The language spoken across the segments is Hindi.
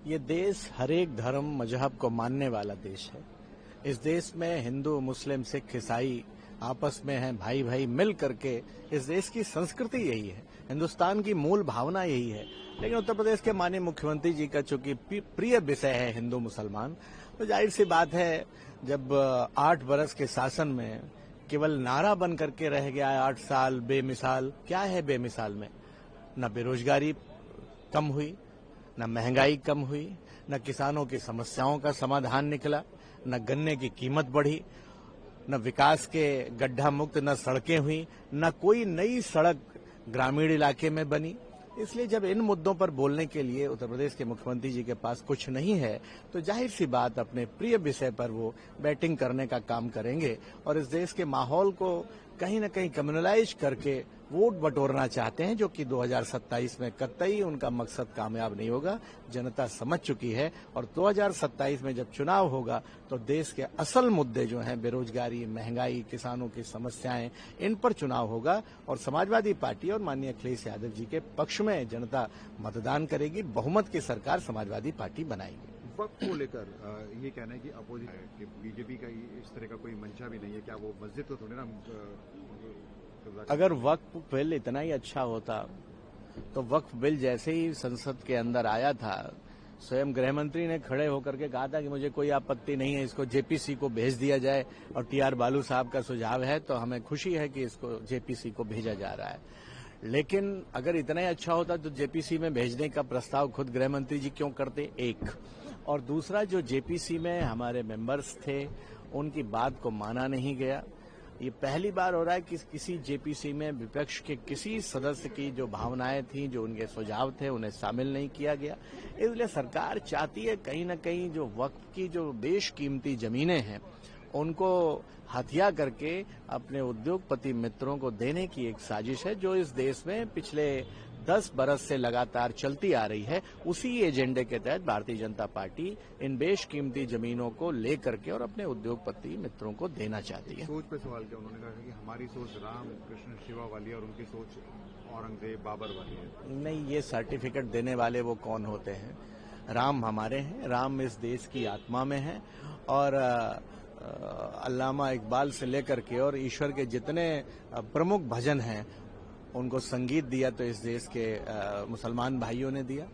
ये देश हर एक धर्म मजहब को मानने वाला देश है। इस देश में हिंदू, मुस्लिम, सिख, ईसाई आपस में हैं, भाई भाई मिल करके। इस देश की संस्कृति यही है, हिंदुस्तान की मूल भावना यही है। लेकिन उत्तर प्रदेश के माननीय मुख्यमंत्री जी का चूंकि प्रिय विषय है हिंदू मुसलमान, तो जाहिर सी बात है जब 8 बरस के शासन में केवल नारा बन करके रह गया है 8 साल बेमिसाल। क्या है बेमिसाल में? न बेरोजगारी कम हुई, न महंगाई कम हुई, न किसानों की समस्याओं का समाधान निकला, न गन्ने की कीमत बढ़ी, न विकास के गड्ढा मुक्त, न सड़कें हुई, न कोई नई सड़क ग्रामीण इलाके में बनी। इसलिए जब इन मुद्दों पर बोलने के लिए उत्तर प्रदेश के मुख्यमंत्री जी के पास कुछ नहीं है, तो जाहिर सी बात अपने प्रिय विषय पर वो बैटिंग करने का काम करेंगे और इस देश के माहौल को कहीं न कहीं कम्युनलाइज करके वोट बटोरना चाहते हैं, जो कि 2027 में कतई उनका मकसद कामयाब नहीं होगा। जनता समझ चुकी है और 2027 में जब चुनाव होगा तो देश के असल मुद्दे जो हैं, बेरोजगारी, महंगाई, किसानों की समस्याएं, इन पर चुनाव होगा और समाजवादी पार्टी और माननीय अखिलेश यादव जी के पक्ष में जनता मतदान करेगी। बहुमत की सरकार समाजवादी पार्टी बनाएगी। वक्त को लेकर ये कहना है कि अपोजिशन है कि बीजेपी का इस तरह का कोई मंशा भी नहीं है, क्या वो मस्जिद तो थोड़ी ना? अगर वक्फ बिल इतना ही अच्छा होता तो वक्फ बिल जैसे ही संसद के अंदर आया था, स्वयं गृह मंत्री ने खड़े होकर के कहा था कि मुझे कोई आपत्ति नहीं है, इसको जेपीसी को भेज दिया जाए। और टीआर बालू साहब का सुझाव है तो हमें खुशी है कि इसको जेपीसी को भेजा जा रहा है। लेकिन अगर इतना ही अच्छा होता तो जेपीसी में भेजने का प्रस्ताव खुद गृह मंत्री जी क्यों करते? एक और दूसरा, जो जेपीसी में हमारे मेंबर्स थे उनकी बात को माना नहीं गया। ये पहली बार हो रहा है कि किसी जेपीसी में विपक्ष के किसी सदस्य की जो भावनाएं थी, जो उनके सुझाव थे, उन्हें शामिल नहीं किया गया। इसलिए सरकार चाहती है कहीं न कहीं जो वक्फ की जो बेशकीमती जमीनें हैं उनको हथिया करके अपने उद्योगपति मित्रों को देने की एक साजिश है, जो इस देश में पिछले 10 बरस से लगातार चलती आ रही है। उसी एजेंडे के तहत भारतीय जनता पार्टी इन बेशकीमती जमीनों को लेकर के और अपने उद्योगपति मित्रों को देना चाहती है। सोच पे सवाल किया उन्होंने, कहा कि हमारी सोच राम कृष्ण शिवा वाली है और उनकी सोच औरंगजेब बाबर वाली है। नहीं, ये सर्टिफिकेट देने वाले वो कौन होते हैं? राम हमारे हैं, राम इस देश की आत्मा में है और अल्लामा इकबाल से लेकर के और ईश्वर के जितने प्रमुख भजन हैं उनको संगीत दिया तो इस देश के मुसलमान भाइयों ने दिया।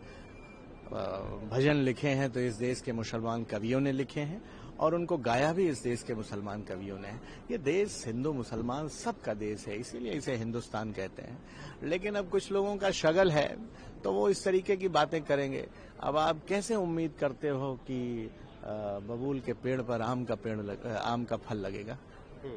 भजन लिखे हैं तो इस देश के मुसलमान कवियों ने लिखे हैं और उनको गाया भी इस देश के मुसलमान कवियों ने। ये देश हिंदू मुसलमान सबका देश है, इसीलिए इसे हिंदुस्तान कहते हैं। लेकिन अब कुछ लोगों का शगल है तो वो इस तरीके की बातें करेंगे। अब आप कैसे उम्मीद करते हो कि बबूल के पेड़ पर आम का फल लगेगा?